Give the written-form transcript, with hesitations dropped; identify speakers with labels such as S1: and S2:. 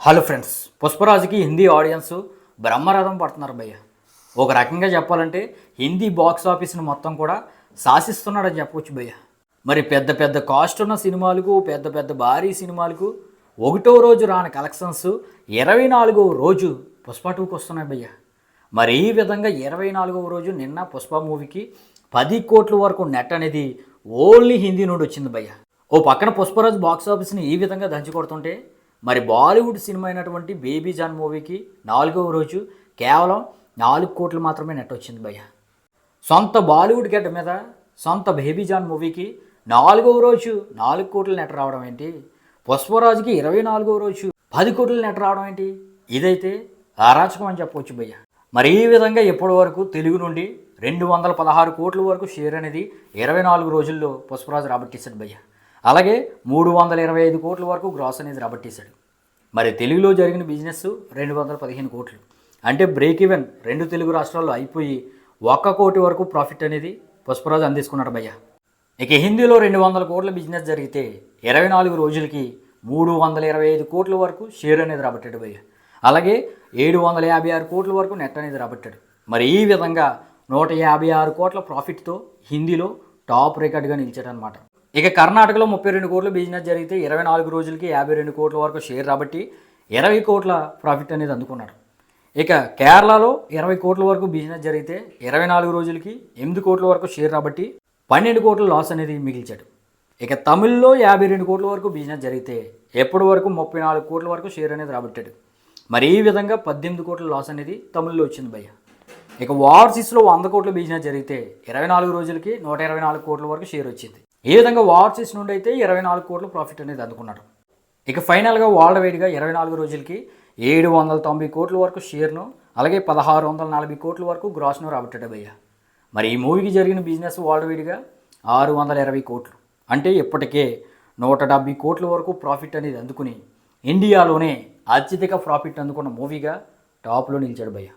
S1: Hello friends, పుష్పరాజుకి Hindi audience బ్రహ్మరథం పడుతున్నారు భయ్య. ఒక రకంగా చెప్పాలంటే హిందీ బాక్స్ ఆఫీస్ని మొత్తం కూడా శాసిస్తున్నాడని చెప్పవచ్చు భయ్య. మరి పెద్ద పెద్ద కాస్ట్ ఉన్న సినిమాలకు, పెద్ద పెద్ద భారీ సినిమాలకు ఒకటో రోజు రాని కలెక్షన్స్ 24వ రోజు పుష్ప 2కి వస్తున్నాయి భయ్య. మరి ఈ విధంగా 24వ రోజు నిన్న పుష్ప మూవీకి 10 కోట్ల వరకు నెట్ అనేది ఓన్లీ హిందీ నుండి వచ్చింది భయ్య. ఓ పక్కన పుష్పరాజు బాక్స్ ఆఫీస్ని ఈ విధంగా దంచి కొడుతుంటే మరి బాలీవుడ్ సినిమా అయినటువంటి బేబీ జాన్ మూవీకి 4వ రోజు కేవలం 4 కోట్లు మాత్రమే నెట్ వచ్చింది భయ్య. సొంత బాలీవుడ్ గడ్డ మీద సొంత బేబీ జాన్ మూవీకి 4వ రోజు 4 కోట్ల నెట్ రావడం ఏంటి, పుష్పరాజుకి 24వ రోజు 10 కోట్ల నెట్ రావడం ఏంటి? ఇదైతే అరాచకం అని చెప్పవచ్చు భయ్య. మరి ఈ విధంగా ఇప్పటి వరకు తెలుగు నుండి 216 కోట్ల వరకు షేర్ అనేది 24 రోజుల్లో పుష్పరాజు రాబట్టేశాడు భయ్య. అలాగే 325 కోట్ల వరకు గ్రాస్ అనేది రాబట్టేశాడు. మరి తెలుగులో జరిగిన బిజినెస్ 215 కోట్లు, అంటే బ్రేక్ ఈవెన్ 2 తెలుగు రాష్ట్రాల్లో అయిపోయి 1 కోటి వరకు ప్రాఫిట్ అనేది పుష్పరాజు అందించుకున్నాడు భయ్య. ఇక హిందీలో 200 కోట్ల బిజినెస్ జరిగితే 24 రోజులకి 325 కోట్ల వరకు షేర్ అనేది రాబట్టాడు భయ్య. అలాగే 756 కోట్ల వరకు నెట్ అనేది రాబట్టాడు. మరి ఈ విధంగా 156 కోట్ల ప్రాఫిట్తో హిందీలో టాప్ రికార్డ్గా నిలిచాడనమాట. ఇక కర్ణాటకలో 32 కోట్ల బిజినెస్ జరిగితే 24 రోజులకి 52 కోట్ల వరకు షేర్ రాబట్టి 20 కోట్ల ప్రాఫిట్ అనేది అందుకున్నాడు. ఇక కేరళలో 20 కోట్ల వరకు బిజినెస్ జరిగితే 24 రోజులకి 8 కోట్ల వరకు షేర్ రాబట్టి 12 కోట్ల లాస్ అనేది మిగిల్చాడు. ఇక తమిళ్లో 52 కోట్ల వరకు బిజినెస్ జరిగితే ఎప్పటి వరకు 34 కోట్ల వరకు షేర్ అనేది రాబట్టాడు. మరి ఈ విధంగా 18 కోట్ల లాస్ అనేది తమిళ్లో వచ్చింది భయ్య. ఇక ఓవర్సీస్లో 100 కోట్ల బిజినెస్ జరిగితే 24 రోజులకి 124 కోట్ల వరకు షేర్ వచ్చింది. ఈ విధంగా ఓవర్సీస్ నుండి అయితే 24 కోట్ల ప్రాఫిట్ అనేది అందుకున్నాడు. ఇక ఫైనల్గా వరల్డ్ వైడ్గా 24 రోజులకి 790 కోట్ల వరకు షేర్ను, అలాగే 1640 కోట్ల వరకు గ్రాస్ను రాబట్టాడు భయ్య. మరి ఈ మూవీకి జరిగిన బిజినెస్ వరల్డ్ వైడ్గా 620 కోట్లు, అంటే ఇప్పటికే 170 కోట్ల వరకు ప్రాఫిట్ అనేది అందుకుని ఇండియాలోనే అత్యధిక ప్రాఫిట్ అందుకున్న మూవీగా టాప్లో నిలిచాడు భయ్య.